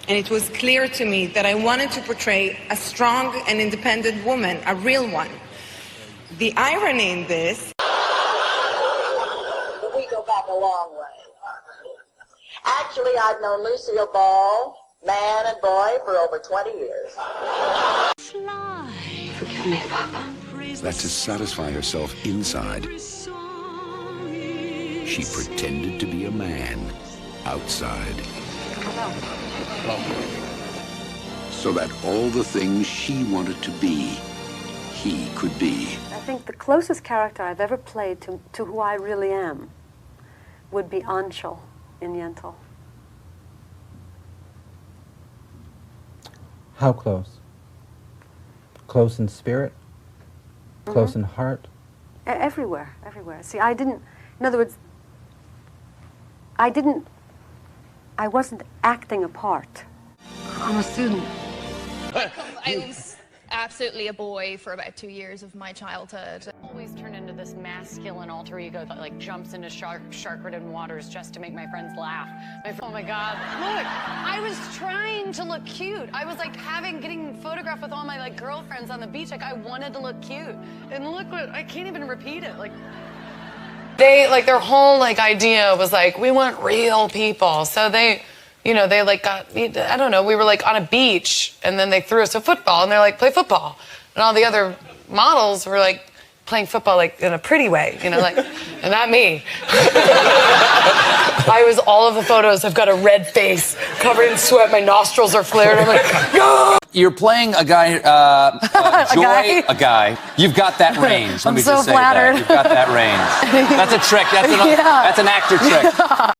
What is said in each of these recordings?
And it was clear to me that I wanted to portray a strong and independent woman, a real one. The irony in this... We go back a long way. Actually, I've known Lucille Ball, man and boy, for over 20 years. Forgive me, Papa. That to satisfy herself inside, she pretended to be a man outside. Hello. So that all the things she wanted to be, he could be. I think the closest character I've ever played to who I really am would be Anshul in Yentl. How close? Close in spirit? Close in heart? Everywhere, everywhere. See, I didn't, in other words, I wasn't acting a part. I'm a student. I was absolutely a boy for about 2 years of my childhood. Always turn into this masculine alter ego that like jumps into shark-ridden waters just to make my friends laugh. Oh my God, look, I was trying to look cute. I was like getting photographed with all my like girlfriends on the beach. Like I wanted to look cute. And look what, I can't even repeat it. Like they, like their whole like idea was like, we want real people. So they, you know, they like got, I don't know, we were like on a beach and then they threw us a football and they're like, play football. And all the other models were like playing football like in a pretty way, you know, like, and not me. I was, all of the photos, I've got a red face, covered in sweat, my nostrils are flared, I'm like, no! You're playing a guy, a guy. You've got that range. Let me so just say flattered. that. You've got that range. That's a trick. That's an actor trick. Yeah.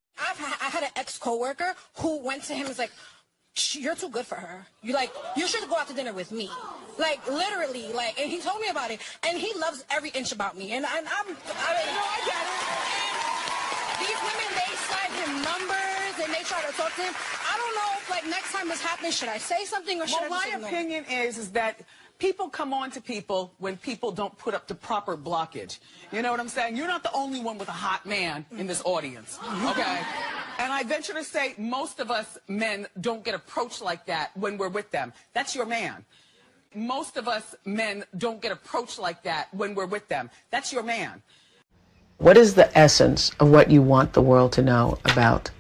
I had an ex-coworker who went to him and was like, you're too good for her. You should go out to dinner with me. Like, literally, like, and he told me about it. And he loves every inch about me. And I get it. And these women, they slide him numbers and they try to talk to him. I don't know if, like, next time this happens, should I say something or should I just ignore? My opinion is that people come on to people when people don't put up the proper blockage. You know what I'm saying? You're not the only one with a hot man in this audience, okay? And I venture to say most of us men don't get approached like that when we're with them. That's your man. Most of us men don't get approached like that when we're with them. That's your man. What is the essence of what you want the world to know about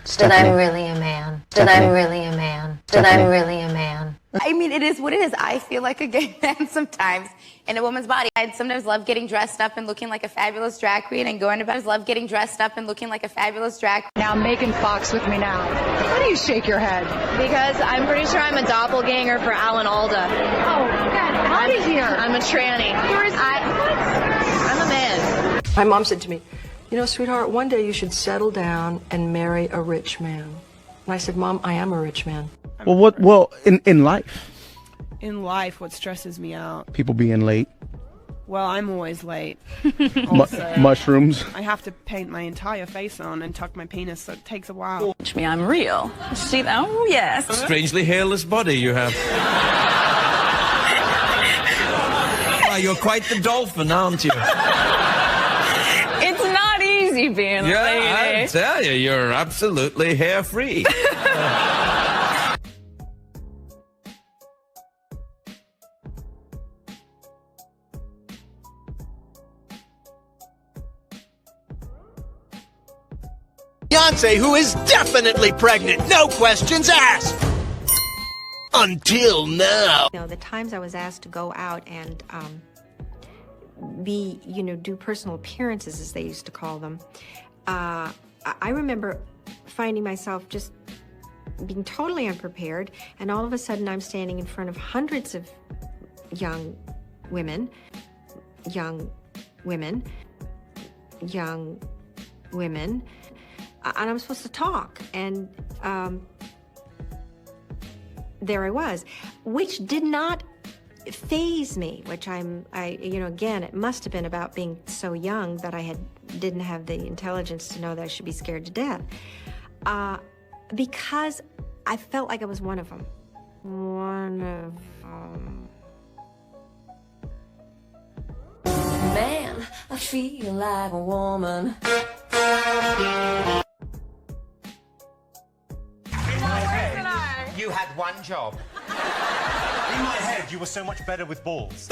Stephanie? That I'm really a man. That I'm really a man. That I'm really a man. I mean, it is what it is. I feel like a gay man sometimes in a woman's body. I'd sometimes love getting dressed up and looking like a fabulous drag queen and going about. I love getting dressed up and looking like a fabulous drag queen. Now Megan Fox with me now. Why do you shake your head? Because I'm pretty sure I'm a doppelganger for Alan Alda. Oh, God, out of here. I'm a tranny. I'm a man. My mom said to me, you know, sweetheart, one day you should settle down and marry a rich man. And I said, Mom, I am a rich man. Well, in life? In life, what stresses me out? People being late. Well, I'm always late. Mushrooms. I have to paint my entire face on and tuck my penis, so it takes a while. Teach me I'm real. See, oh, yes. A strangely hairless body you have. You're quite the dolphin, aren't you? It's not easy being a lady. Yeah, I tell you, you're absolutely hair-free. Beyonce, who is definitely pregnant, no questions asked. Until now. You know, the times I was asked to go out and do personal appearances, as they used to call them, I remember finding myself just being totally unprepared, and all of a sudden I'm standing in front of hundreds of young women, and I'm supposed to talk, and there I was, which did not faze me, which again, it must have been about being so young that I didn't have the intelligence to know that I should be scared to death, because I felt like I was one of them. Man, I feel like a woman. You had one job. In my head, you were so much better with balls.